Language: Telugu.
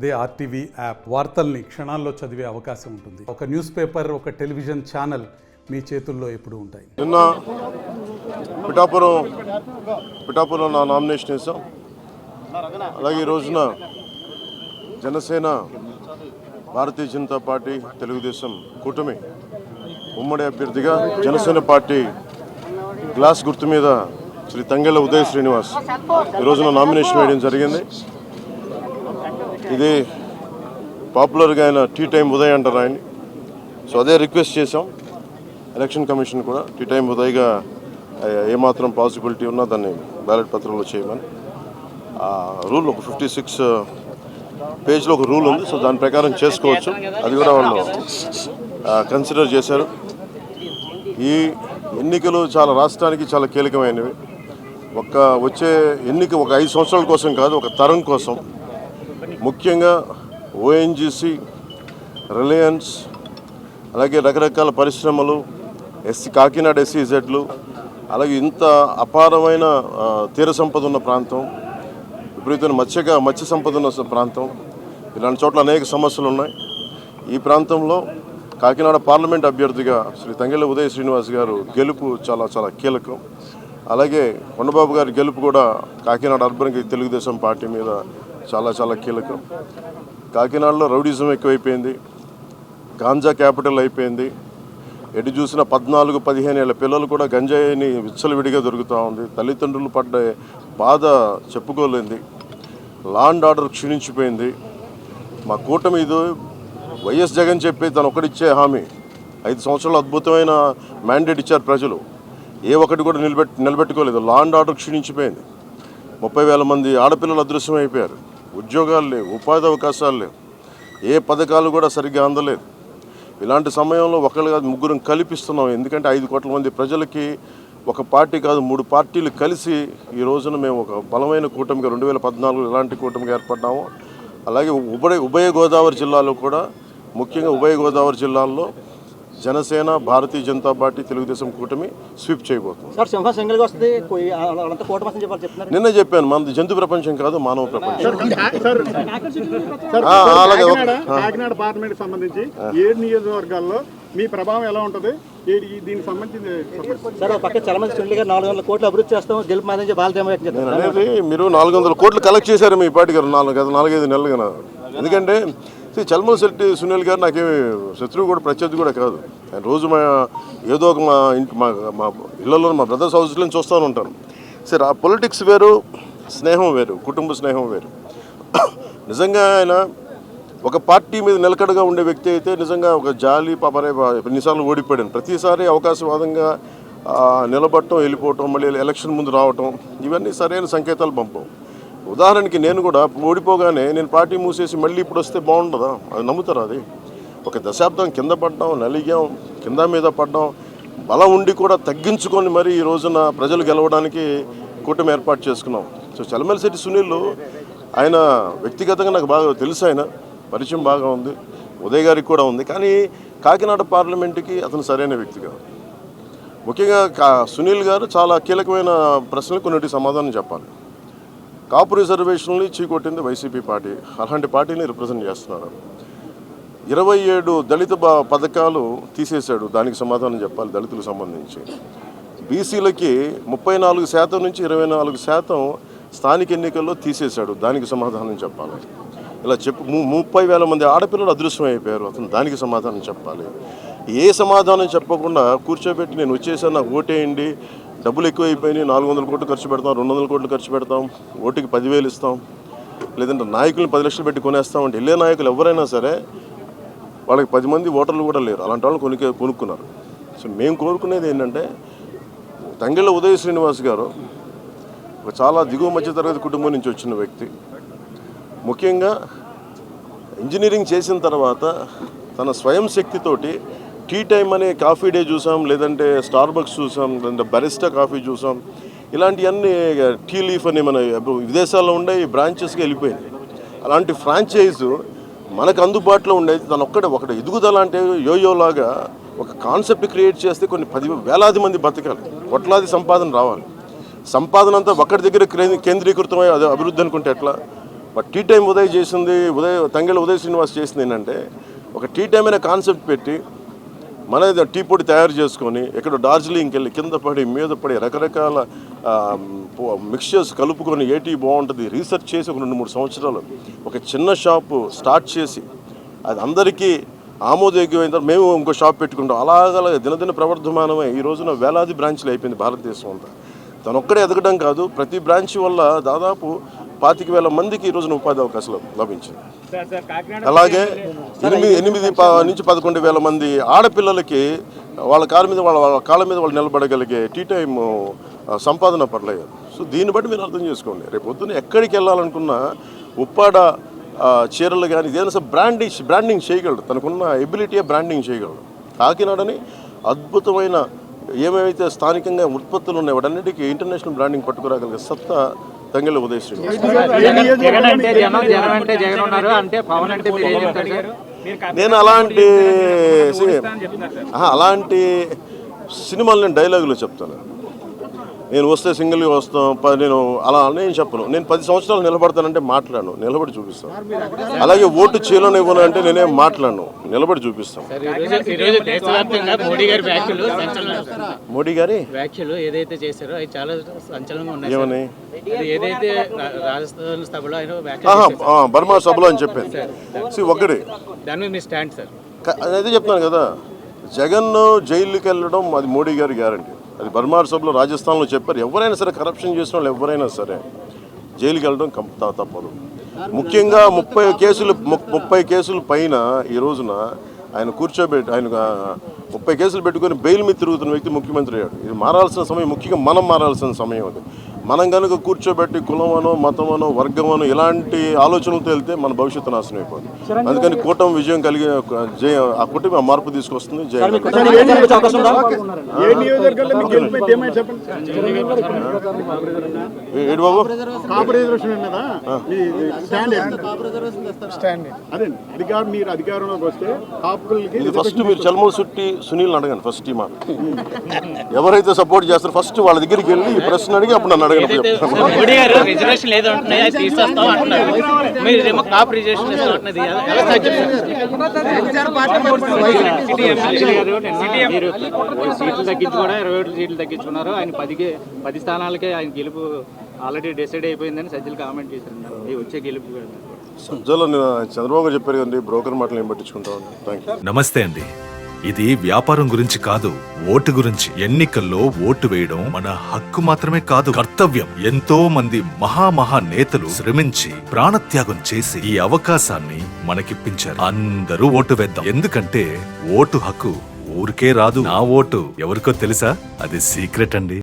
అదే ఆర్టీవీ యాప్ వార్తల్ని క్షణాల్లో చదివే అవకాశం ఉంటుంది. ఒక న్యూస్ పేపర్, ఒక టెలివిజన్ ఛానల్ మీ చేతుల్లో ఎప్పుడూ ఉంటాయి. నిన్న పిఠాపురం నా నామినేషన్ వేసాం. అలాగే ఈ రోజున జనసేన, భారతీయ జనతా పార్టీ, తెలుగుదేశం కూటమి ఉమ్మడి అభ్యర్థిగా జనసేన పార్టీ గ్లాస్ గుర్తు మీద శ్రీ తంగెళ్ళ ఉదయ్ శ్రీనివాస్ ఈ రోజున నామినేషన్ వేయడం జరిగింది. ఇది పాపులర్గా ఆయన టీ టైం ఉదయ్ అంటారు ఆయన్ని. సో అదే రిక్వెస్ట్ చేసాం ఎలక్షన్ కమిషన్ కూడా, టీ టైం ఉదయ్గా ఏమాత్రం పాసిబిలిటీ ఉన్నా దాన్ని బ్యాలెట్ పత్రంలో చేయమని. రూల్ ఒక 56 పేజ్లో ఒక రూల్ ఉంది. సో దాని ప్రకారం చేసుకోవచ్చు. అది కూడా వాళ్ళు కన్సిడర్ చేశారు. ఈ ఎన్నికలు చాలా రాష్ట్రానికి చాలా కీలకమైనవి. వచ్చే ఎన్నిక ఒక 5 సంవత్సరాల కోసం కాదు, ఒక తరం కోసం. ముఖ్యంగా ఓఎన్జీసీ, రిలయన్స్, అలాగే రకరకాల పరిశ్రమలు, కాకినాడ SEZలు, అలాగే ఇంత అపారమైన తీర సంపద ఉన్న ప్రాంతం, విపరీతమైన మత్స్య సంపద ఉన్న ప్రాంతం, ఇలాంటి చోట్ల అనేక సమస్యలు ఉన్నాయి. ఈ ప్రాంతంలో కాకినాడ పార్లమెంట్ అభ్యర్థిగా శ్రీ తంగెళ్ళ ఉదయ్ శ్రీనివాస్ గారు గెలుపు చాలా చాలా కీలకం. అలాగే కొండబాబు గారి గెలుపు కూడా కాకినాడ అర్బన్కి తెలుగుదేశం పార్టీ మీద చాలా చాలా కీలకం. కాకినాడలో రౌడిజం ఎక్కువైపోయింది, గాంజా క్యాపిటల్ అయిపోయింది. ఎటు చూసిన 14-15 ఏళ్ల పిల్లలు కూడా గంజాయిని విచ్చలవిడిగా దొరుకుతూ ఉంది. తల్లిదండ్రులు పడ్డ బాధ చెప్పుకోలేంది. Law and order క్షీణించిపోయింది. మా కూటమి ఇది వైఎస్ జగన్ చెప్పి తను ఒక్కడిచ్చే హామీ 5 సంవత్సరాలు అద్భుతమైన మ్యాండేట్ ఇచ్చారు ప్రజలు. ఏ ఒక్కటి కూడా నిలబెట్టుకోలేదు. Law and order క్షీణించిపోయింది. 30,000 మంది ఆడపిల్లలు అదృశ్యం అయిపోయారు. ఉద్యోగాలు లేవు, ఉపాధి అవకాశాలు లేవు, ఏ పథకాలు కూడా సరిగ్గా అందలేదు. ఇలాంటి సమయంలో ఒకళ్ళు కాదు, ముగ్గురం కల్పిస్తున్నాం. ఎందుకంటే 5 కోట్ల మంది ప్రజలకి ఒక పార్టీ కాదు, 3 పార్టీలు కలిసి ఈ రోజున మేము ఒక బలమైన కూటమిగా 2014 ఎలాంటి కూటమిగా ఏర్పడ్డాము. అలాగే ఉభయ గోదావరి జిల్లాలో కూడా, ముఖ్యంగా ఉభయ గోదావరి జిల్లాల్లో జనసేన, భారతీయ జనతా పార్టీ, తెలుగుదేశం కూటమి స్వీప్ చేయబోతుంది. నిన్న చెప్పాను, మనది జంతు ప్రపంచం కాదు, మానవ ప్రపంచం. కాకినాడ పార్లమెంట్ సంబంధించి 7 నియోజకవర్గాల్లో మీ ప్రభావం ఎలా ఉంటుంది? దీనికి సంబంధించి అనేది మీరు 400 కోట్లు కలెక్ట్ చేశారు మీ పార్టీ గారు 4-5 నెలలుగా. ఎందుకంటే చల్మలశెట్టి సునీల్ గారు నాకేమి శత్రువు కూడా, ప్రత్యర్థి కూడా కాదు. ఆయన రోజు ఏదో ఒక మా ఇళ్లలో, మా బ్రదర్స్ హౌస్లో చూస్తూ ఉంటాను. సరే, ఆ పొలిటిక్స్ వేరు, స్నేహం వేరు, కుటుంబ స్నేహం వేరు. నిజంగా ఆయన ఒక పార్టీ మీద నిలకడగా ఉండే వ్యక్తి అయితే నిజంగా ఒక జాలి పాపరే. ఎన్నిసార్లు ఓడిపోయాడు, ప్రతిసారి అవకాశవాదంగా నిలబడటం, వెళ్ళిపోవటం, మళ్ళీ ఎలక్షన్ ముందు రావటం, ఇవన్నీ సరైన సంకేతాలు పంపం. ఉదాహరణకి నేను కూడా ఓడిపోగానే నేను పార్టీ మూసేసి మళ్ళీ ఇప్పుడు వస్తే బాగుండదా? అది నమ్ముతారా? అది ఒక దశాబ్దం కింద పడ్డాం, నలిగాం, కింద మీద పడ్డాం, బలం ఉండి కూడా తగ్గించుకొని మరి ఈ రోజున ప్రజలు గెలవడానికి కూటమి ఏర్పాటు చేసుకున్నాం. సో చలమలశెట్టి సునీల్ ఆయన వ్యక్తిగతంగా నాకు బాగా తెలుసు, ఆయన పరిచయం బాగా ఉంది, ఉదయ్ గారికి కూడా ఉంది. కానీ కాకినాడ పార్లమెంటుకి అతను సరైన వ్యక్తి కాదు. ముఖ్యంగా సునీల్ గారు చాలా కీలకమైన ప్రశ్నలు కొన్నిటికి సమాధానం చెప్పాలి. కాపు రిజర్వేషన్లు చీకొట్టింది వైసీపీ పార్టీ, అలాంటి పార్టీని రిప్రజెంట్ చేస్తున్నారు. 27 దళిత పథకాలు తీసేశాడు, దానికి సమాధానం చెప్పాలి. దళితులకు సంబంధించి బీసీలకి 34% నుంచి 24% స్థానిక ఎన్నికల్లో తీసేశాడు, దానికి సమాధానం చెప్పాలి. ఇలా 30,000 మంది ఆడపిల్లలు అదృశ్యం అయిపోయారు, అతను దానికి సమాధానం చెప్పాలి. ఏ సమాధానం చెప్పకుండా కూర్చోబెట్టి నేను వచ్చేసాను, నాకు ఓటేయండి, డబ్బులు ఎక్కువైపోయినాయి, 400 కోట్లు ఖర్చు పెడతాం, 200 కోట్లు ఖర్చు పెడతాం, ఓటుకి 10,000 ఇస్తాం, లేదంటే నాయకులను 10 లక్షలు పెట్టి కొనేస్తామంటే వెళ్ళే నాయకులు ఎవరైనా సరే వాళ్ళకి 10 మంది ఓటర్లు కూడా లేరు. అలాంటి వాళ్ళు కొనుక్కున్నారు. సో మేము కోరుకునేది ఏంటంటే, తంగెళ్ళ ఉదయ్ శ్రీనివాస్ గారు ఒక చాలా దిగువ మధ్యతరగతి కుటుంబం నుంచి వచ్చిన వ్యక్తి. ముఖ్యంగా ఇంజనీరింగ్ చేసిన తర్వాత తన స్వయం శక్తితోటి టీ టైం అనే కాఫీ డే చూసాం, లేదంటే స్టార్ బక్స్ చూసాం, లేదంటే బరిస్టా కాఫీ చూసాం. ఇలాంటివన్నీ టీ లీఫ్ అని మన విదేశాల్లో ఉండే బ్రాంచెస్కి వెళ్ళిపోయింది. అలాంటి ఫ్రాంచైజ్ మనకు అందుబాటులో ఉండేది తను ఒకటి ఎదుగుదల అంటే యోయోలాగా ఒక కాన్సెప్ట్ క్రియేట్ చేస్తే కొన్ని 10,000 మంది బతకాలి, కోట్లాది సంపాదన రావాలి. సంపాదన అంతా ఒక్కడి దగ్గర కేంద్రీకృతమై అభివృద్ధి అనుకుంటే ఎట్లా? బట్ టీ టైం ఉదయ్ చేసింది, తంగెళ్ళ ఉదయ్ శ్రీనివాస్ చేసింది ఏంటంటే ఒక టీ టైం అనే కాన్సెప్ట్ పెట్టి మన టీ పొడి తయారు చేసుకొని ఇక్కడ డార్జిలింగ్కి వెళ్ళి కింద పడి మీద పడి రకరకాల మిక్స్చర్స్ కలుపుకొని ఏ టీ బాగుంటుంది రీసెర్చ్ చేసి ఒక 2-3 సంవత్సరాలు ఒక చిన్న షాపు స్టార్ట్ చేసి అది అందరికీ ఆమోదయోగ్యమైన తర్వాత మేము ఇంకో షాప్ పెట్టుకుంటాం. అలాగ దినదిన ప్రవర్ధమానమై ఈ రోజున వేలాది బ్రాంచ్లు అయిపోయింది భారతదేశం అంతా. తనొక్కడే ఎదగడం కాదు, ప్రతి బ్రాంచ్ వల్ల దాదాపు 25,000 మందికి ఈ రోజున ఉపాధి అవకాశాలు లభించింది. అలాగే 8 నుంచి 11,000 మంది ఆడపిల్లలకి వాళ్ళ కాళ్ళ మీద వాళ్ళు నిలబడగలిగే టీ టైం సంపాదన పడలేదు. సో దీన్ని బట్టి మీరు అర్థం చేసుకోండి, రేపు పొద్దున్న ఎక్కడికి వెళ్ళాలనుకున్నా ఉప్పాడ చీరలు కానీ ఏదైనా సరే బ్రాండింగ్ చేయగలడు, తనకున్న ఎబిలిటీయే బ్రాండింగ్ చేయగలడు. కాకినాడని అద్భుతమైన ఏమేమైతే స్థానికంగా ఉత్పత్తులు ఉన్నాయి వాటన్నిటికీ ఇంటర్నేషనల్ బ్రాండింగ్ పట్టుకురాగలిగే సత్తా తంగెళ్ళ ఉదయ్ శ్రీనివాస్. నేను అలాంటి సినిమాలు నేను డైలాగులు చెప్తాను. నేను వస్తే సింగిల్గా వస్తాం, నేను అలా నేను చెప్పను. నేను 10 సంవత్సరాలు నిలబడతానంటే మాట్లాడను, నిలబడి చూపిస్తాను. అలాగే ఓటు చేయలను ఇవ్వను అంటే నేనేం మాట్లాడను, నిలబడి చూపిస్తాను. మోడీ గారి వ్యాఖ్యలు ఏదైతే చేశారో అవి చాలా సంచలనంగా ఉన్నాయి. ఏమని ఏదైతే రాజస్థాన్ సభలో బర్మా సభలో అని చెప్పాను. ఒకటి దాని మీ స్టాండ్ సార్ అదైతే చెప్తున్నాను కదా, జగన్ జైలుకి వెళ్ళడం అది మోడీ గారి గ్యారంటీ. అది బర్మార్ సభలో రాజస్థాన్లో చెప్పారు. ఎవరైనా సరే కరప్షన్ చేసిన వాళ్ళు ఎవరైనా సరే జైలుకి వెళ్ళడం తప్పదు. ముఖ్యంగా 30 కేసులు పైన ఈ రోజున ఆయన కూర్చోబెట్టి ఆయన 30 కేసులు పెట్టుకొని బెయిల్ మీద తిరుగుతున్న వ్యక్తి ముఖ్యమంత్రి అయ్యాడు. ఇది మారాల్సిన సమయం, ముఖ్యంగా మనం మారాల్సిన సమయం అది. మనం కనుక కూర్చోబెట్టి కులమనో మతమనో వర్గమనో ఇలాంటి ఆలోచనలతో వెళ్తే మన భవిష్యత్తు నాశనం అయిపోతుంది. అందుకని కూటమి విజయం కలిగే ఆ కూటమి మార్పు తీసుకొస్తుంది. ఏడు బాబు ఫస్ట్ మీరు చల్మూరు సుట్టి సునీల్ అడగండి. ఫస్ట్ ఈ మాట ఎవరైతే సపోర్ట్ చేస్తారో ఫస్ట్ వాళ్ళ దగ్గరికి వెళ్ళి ఈ ప్రశ్న అడిగి అప్పుడు నన్ను అడగండి. సీట్లు తగ్గించుకోవడం 27 సీట్లు తగ్గించుకున్నారు. ఆయన 10 స్థానాలకే ఆయన గెలుపు ఆల్రెడీ డిసైడ్ అయిపోయిందని సజ్జలు కామెంట్ చేశారు. వచ్చే గెలుపు సజ్జలు చంద్రబాబు చెప్పారు కదండి, బ్రోకర్ మాటలు ఏం పట్టించుకుంటాం. నమస్తే అండి. ఇది వ్యాపారం గురించి కాదు, ఓటు గురించి. ఎన్నికల్లో ఓటు వేయడం మన హక్కు మాత్రమే కాదు, కర్తవ్యం. ఎంతో మంది మహా నేతలు శ్రమించి ప్రాణత్యాగం చేసి ఈ అవకాశాన్ని మనకిప్పించారు. అందరూ ఓటు వేద్దాం, ఎందుకంటే ఓటు హక్కు ఊరికే రాదు. నా ఓటు ఎవరికో తెలుసా? అది సీక్రెట్ అండి.